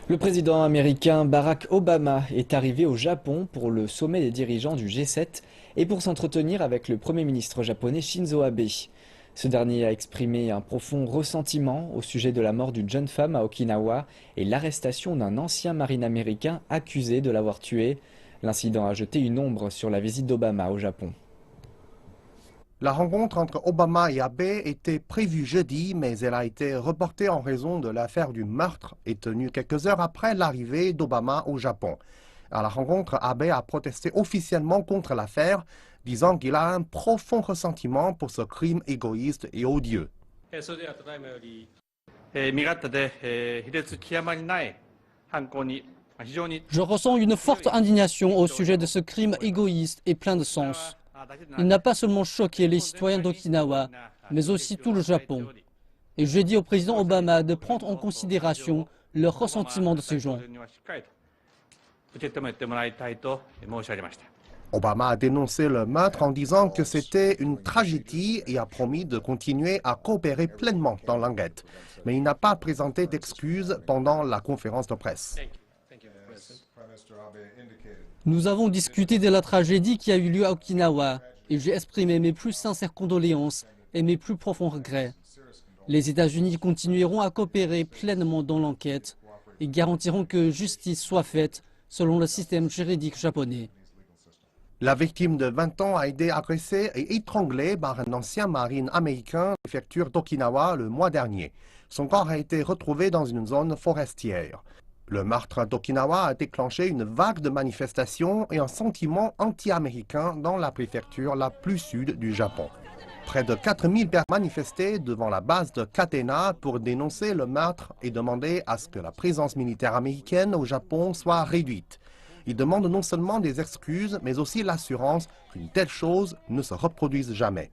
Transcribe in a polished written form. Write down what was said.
Le président américain Barack Obama est arrivé au Japon pour le sommet des dirigeants du G7 et pour s'entretenir avec le Premier ministre japonais Shinzo Abe. Ce dernier a exprimé un profond ressentiment au sujet de la mort d'une jeune femme à Okinawa et l'arrestation d'un ancien marine américain accusé de l'avoir tuée. L'incident a jeté une ombre sur la visite d'Obama au Japon. La rencontre entre Obama et Abe était prévue jeudi, mais elle a été reportée en raison de l'affaire du meurtre et tenue quelques heures après l'arrivée d'Obama au Japon. À la rencontre, Abe a protesté officiellement contre l'affaire, disant qu'il a un profond ressentiment pour ce crime égoïste et odieux. Je ressens une forte indignation au sujet de ce crime égoïste et plein de sens. Il n'a pas seulement choqué les citoyens d'Okinawa, mais aussi tout le Japon. Et j'ai dit au président Obama de prendre en considération le ressentiment de ces gens. Obama a dénoncé le meurtre en disant que c'était une tragédie et a promis de continuer à coopérer pleinement dans l'enquête. Mais il n'a pas présenté d'excuses pendant la conférence de presse. Nous avons discuté de la tragédie qui a eu lieu à Okinawa et j'ai exprimé mes plus sincères condoléances et mes plus profonds regrets. Les États-Unis continueront à coopérer pleinement dans l'enquête et garantiront que justice soit faite selon le système juridique japonais. La victime de 20 ans a été agressée et étranglée par un ancien marine américain de la préfecture d'Okinawa le mois dernier. Son corps a été retrouvé dans une zone forestière. Le meurtre d'Okinawa a déclenché une vague de manifestations et un sentiment anti-américain dans la préfecture la plus sud du Japon. Près de 4000 personnes manifestaient devant la base de Katena pour dénoncer le meurtre et demander à ce que la présence militaire américaine au Japon soit réduite. Ils demandent non seulement des excuses, mais aussi l'assurance qu'une telle chose ne se reproduise jamais.